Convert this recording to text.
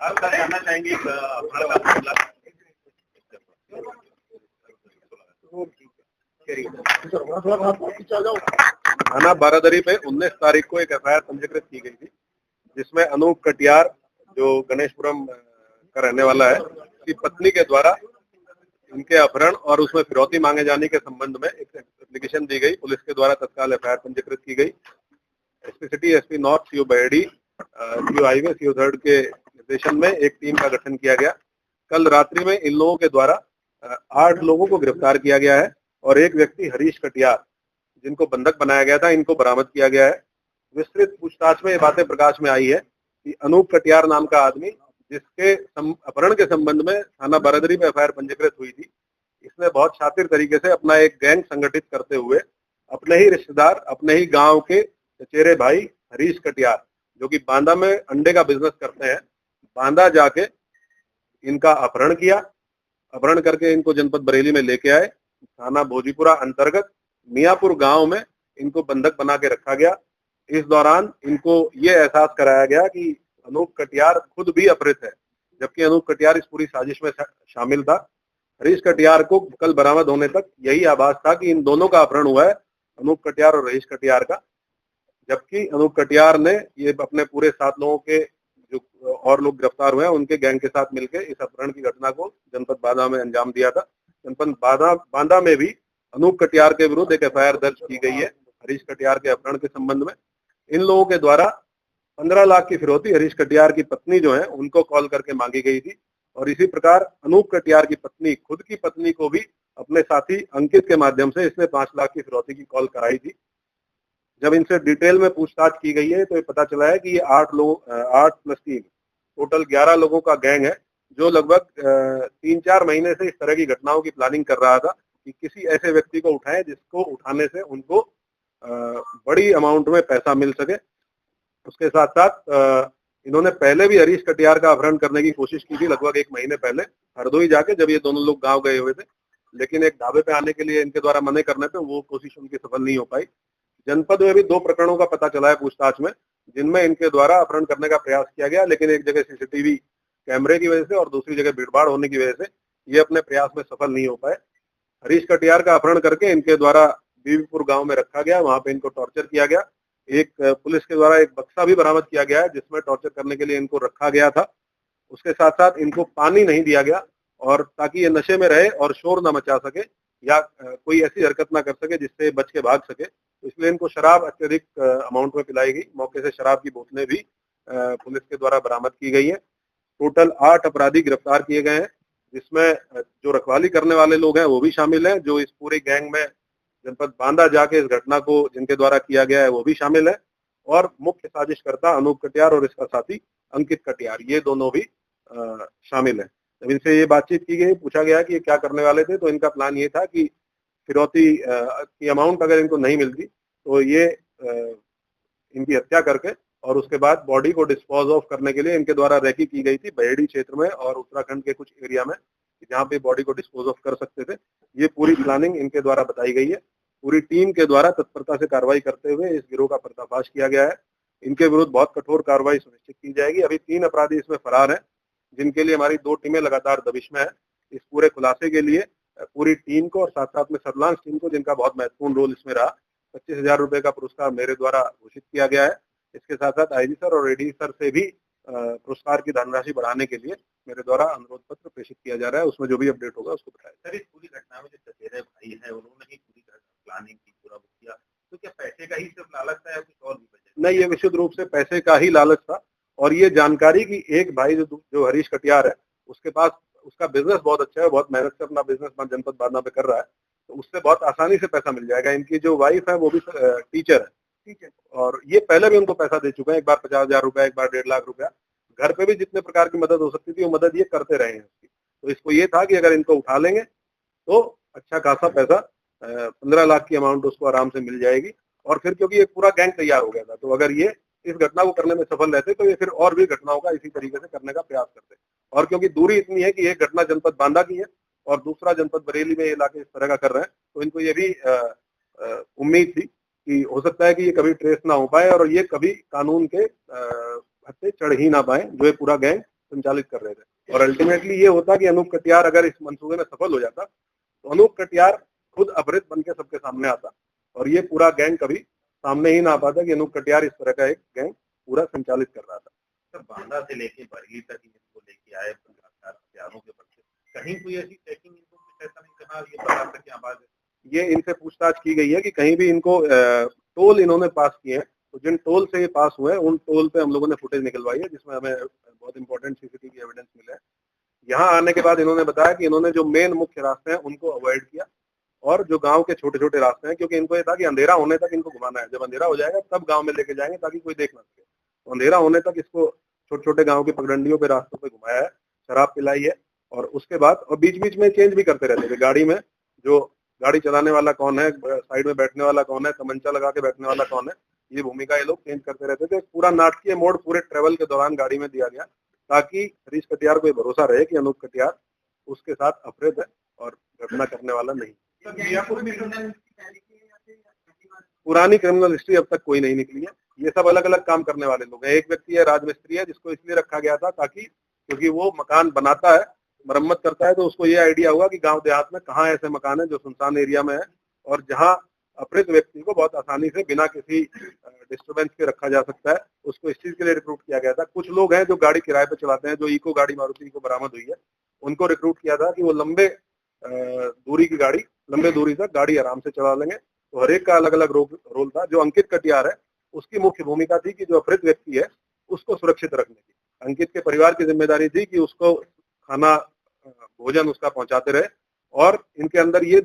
आप क्या जानना चाहेंगे थाना बारादरी पे 19 तारीख को एक एफआईआर पंजीकृत की गई थी, जिसमें अनूप कटियार जो गणेशपुरम का रहने वाला है, उसकी पत्नी के द्वारा इनके अपहरण और उसमें फिरौती मांगे जाने के संबंध में एक एप्लीकेशन दी गई। पुलिस के द्वारा तत्काल एफआईआर पंजीकृत की गई। SP city, SP north, CO Baheri, CO highway, CO third के निर्देशन में एक टीम का गठन किया गया। कल रात्रि में इन लोगों के द्वारा 8 लोगों को गिरफ्तार किया गया है और एक व्यक्ति हरीश कटियार, जिनको बंधक बनाया गया था, इनको बरामद किया गया है। विस्तृत पूछताछ में ये बातें प्रकाश में आई है कि अनूप कटियार नाम का आदमी, जिसके अपहरण के संबंध में थाना बारादरी में एफआईआर पंजीकृत हुई थी, इसने बहुत शातिर तरीके से अपना एक गैंग संगठित करते हुए अपने ही रिश्तेदार, अपने ही गांव के चचेरे भाई हरीश कटियार, जो कि बांदा में अंडे का बिजनेस करते हैं, बांदा जाके इनका अपहरण किया। अपहरण करके इनको जनपद बरेली में लेके आए। थाना भोजीपुरा अंतर्गत मियापुर गांव में इनको बंधक बना के रखा गया। इस दौरान इनको ये एहसास कराया गया कि अनूप कटियार खुद भी अपहृत है, जबकि अनूप कटियार इस पूरी साजिश में शामिल था। हरीश कटियार को कल बरामद होने तक यही आभास था कि इन दोनों का अपहरण हुआ है, अनूप कटियार और हरीश कटियार का। जबकि अनूप कटियार ने ये अपने पूरे 7 लोगों के जो और लोग गिरफ्तार हुए हैं, उनके गैंग के साथ मिलकर इस अपहरण की घटना को जनपद बांदा में अंजाम दिया था। जनपद बांदा में भी अनूप कटियार के विरुद्ध एक एफआईआर दर्ज की गई है हरीश कटियार के अपहरण के संबंध में। इन लोगों के द्वारा 15 लाख की फिरौती हरीश कटियार की पत्नी जो है उनको कॉल करके मांगी गई थी और इसी प्रकार अनूप कटियार की पत्नी, खुद की पत्नी को भी अपने साथी अंकित के माध्यम से इसने 5 लाख की फिरौती की कॉल कराई थी। जब इनसे डिटेल में पूछताछ की गई है तो ये पता चला है कि ये 8 + 3 टोटल 11 लोगों का गैंग है, जो लगभग 3-4 महीने से इस तरह की घटनाओं की प्लानिंग कर रहा था कि किसी ऐसे व्यक्ति को उठाएं जिसको उठाने से उनको बड़ी अमाउंट में पैसा मिल सके। उसके साथ साथ इन्होंने पहले भी हरीश कटियार का अपहरण करने की कोशिश की थी, लगभग 1 महीने पहले हरदोई जाके, जब ये दोनों लोग गांव गए हुए थे। लेकिन एक ढाबे पे आने के लिए इनके द्वारा मना करने पे वो कोशिश उनकी सफल नहीं हो पाई। जनपद में भी 2 प्रकरणों का पता चला है पूछताछ में, जिनमें इनके द्वारा अपहरण करने का प्रयास किया गया, लेकिन एक जगह सीसीटीवी कैमरे की वजह से और दूसरी जगह भीड़भाड़ होने की वजह से ये अपने प्रयास में सफल नहीं हो पाए। हरीश कटियार का अपहरण करके इनके द्वारा बीबीपुर गांव में रखा गया, वहां पे इनको टॉर्चर किया गया। एक पुलिस के द्वारा एक बक्सा भी बरामद किया गया है जिसमें टॉर्चर करने के लिए इनको रखा गया था। उसके साथ साथ इनको पानी नहीं दिया गया, और ताकि ये नशे में रहे और शोर न मचा सके या कोई ऐसी हरकत ना कर सके जिससे बच के भाग सके, तो इसलिए इनको शराब अत्यधिक अमाउंट में पिलाई गई। मौके से शराब की बोतलें भी पुलिस के द्वारा बरामद की गई है। टोटल 8 अपराधी गिरफ्तार किए गए हैं, जिसमें जो रखवाली करने वाले लोग हैं वो भी शामिल हैं, जो इस पूरे गैंग में जनपद बांदा जाके इस घटना को जिनके द्वारा किया गया है वो भी शामिल है, और मुख्य साजिशकर्ता अनूप कटियार और इसका साथी अंकित कटियार, ये दोनों भी शामिल है। जब इनसे ये बातचीत की गई, पूछा गया कि ये क्या करने वाले थे, तो इनका प्लान ये था कि फिरौती की अमाउंट अगर इनको नहीं मिलती तो ये इनकी हत्या करके और उसके बाद बॉडी को डिस्पोज ऑफ करने के लिए इनके द्वारा रैकी की गई थी बहेड़ी क्षेत्र में और उत्तराखंड के कुछ एरिया में, जहाँ पे बॉडी को डिस्पोज ऑफ कर सकते थे। ये पूरी प्लानिंग इनके द्वारा बताई गई है। पूरी टीम के द्वारा तत्परता से कार्रवाई करते हुए इस गिरोह का पर्दाफाश किया गया है। इनके विरुद्ध बहुत कठोर कार्रवाई सुनिश्चित की जाएगी। अभी 3 अपराधी इसमें फरार हैं, जिनके लिए हमारी 2 टीमें लगातार दबिश में है। इस पूरे खुलासे के लिए पूरी टीम को और साथ साथ में सर्विलांस टीम को, जिनका बहुत महत्वपूर्ण रोल इसमें रहा, 25,000 रुपए का पुरस्कार मेरे द्वारा घोषित किया गया है। इसके साथ साथ आईजी सर और एडी सर से भी पुरस्कार की धनराशि बढ़ाने के लिए मेरे द्वारा अनुरोध पत्र प्रेषित किया जा रहा है। उसमें जो भी अपडेट होगा उसको बताया। सर, इस पूरी घटना में जो चचेरे भाई है उन्होंने ही पूरी प्लानिंग की, पूरा किया, तो क्या पैसे का ही सिर्फ लालच था या कुछ और भी वजह? नहीं, ये विशुद्ध रूप से पैसे का ही लालच था, और ये जानकारी की एक भाई जो हरीश कटियार है, उसके पास उसका बिजनेस बहुत अच्छा है, बहुत मेहनत से अपना बिजनेस जनपद बांदा में कर रहा है, तो उससे बहुत आसानी से पैसा मिल जाएगा। इनकी जो वाइफ है वो भी टीचर है, ठीक है, और ये पहले भी उनको पैसा दे चुके हैं, एक बार 50,000 रुपया, एक बार 1.5 लाख रुपया। घर पे भी जितने प्रकार की मदद हो सकती थी वो मदद ये करते रहे हैं उसकी। तो इसको ये था कि अगर इनको उठा लेंगे तो अच्छा खासा पैसा 15 लाख की अमाउंट उसको आराम से मिल जाएगी। और फिर क्योंकि एक पूरा गैंग तैयार हो गया था, तो अगर ये इस घटना को करने में सफल रहते तो ये फिर और भी घटनाओं का इसी तरीके से करने का प्रयास करते। और क्योंकि दूरी इतनी है कि एक घटना जनपद बांदा की है और दूसरा जनपद बरेली में ये इलाके इस तरह का कर रहे हैं, तो इनको ये भी उम्मीद थी कि हो सकता है कि ये कभी ट्रेस ना हो पाए और ये कभी कानून के हत्थे चढ़ ही ना पाए, जो ये पूरा गैंग संचालित कर रहे थे। और अल्टीमेटली ये होता कि अनूप कटियार अगर इस मंसूबे में सफल हो जाता तो अनूप कटियार खुद अपहृत बन के सबके सामने आता और ये पूरा गैंग कभी सामने ही ना आ पाता कि अनूप कटियार इस तरह का एक गैंग पूरा संचालित कर रहा था। सर बांदा से लेके बरही तक इनको लेके आए लगातार हथियारों के बल से, कहीं कोई ऐसी चेकिंग इनको कुछ ऐसा नहीं कहा ये बता सके आवाज है? ये इनसे पूछताछ की गई है कि कहीं भी इनको टोल इन्होंने पास किए हैं, तो जिन टोल से ये पास हुए उन टोल पे हम लोगों ने फुटेज निकलवाई है जिसमें हमें बहुत इंपॉर्टेंट सीसीटीवी एविडेंस मिला है। यहाँ आने के बाद इन्होंने बताया कि इन्होंने जो मेन मुख्य रास्ते हैं उनको अवॉइड किया और जो गांव के छोटे छोटे रास्ते हैं, क्योंकि इनको ये था कि अंधेरा होने तक इनको घुमाना है, जब अंधेरा हो जाएगा तब गांव में लेके जाएंगे ताकि कोई देख ना सके। तो अंधेरा होने तक इसको छोटे छोटे गांव की पगडंडियों पे रास्तों पे घुमाया है, शराब पिलाई है और उसके बाद और बीच बीच में चेंज भी करते रहते थे गाड़ी में, जो गाड़ी चलाने वाला कौन है, साइड में बैठने वाला कौन है, तमंचा लगा के बैठने वाला कौन है, ये भूमिका ये लोग चेंज करते रहते थे। पूरा नाटकीय मोड़ पूरे ट्रेवल के दौरान गाड़ी में दिया गया ताकि हरीश कटियार को भरोसा रहे कि अनूप कटियार उसके साथ अपहृत है और घटना करने वाला नहीं। पुरानी क्रिमिनल हिस्ट्री अब तक कोई नहीं निकली है। ये सब अलग अलग काम करने वाले लोग हैं। एक व्यक्ति है राजमिस्त्री है जिसको इसलिए रखा गया था ताकि क्योंकि वो मकान बनाता है, मरम्मत करता है, तो उसको ये आइडिया हुआ कि गांव देहात में कहाँ ऐसे मकान है जो सुनसान एरिया में है और जहाँ अपहृत व्यक्ति को बहुत आसानी से बिना किसी डिस्टर्बेंस के रखा जा सकता है। उसको इस चीज के लिए रिक्रूट किया गया था। कुछ लोग हैं जो गाड़ी किराए पे चलाते हैं, जो इको गाड़ी मारुति इको बरामद हुई है, उनको रिक्रूट किया था कि वो लंबे दूरी तक गाड़ी आराम से चला लेंगे। तो हर एक का अलग अलग रोल था। जो अंकित कटियार है उसकी मुख्य भूमिका थी कि जो अपहृत व्यक्ति है उसको सुरक्षित रखने की। अंकित के परिवार की जिम्मेदारी थी कि उसको खाना भोजन उसका पहुंचाते रहे और इनके अंदर ये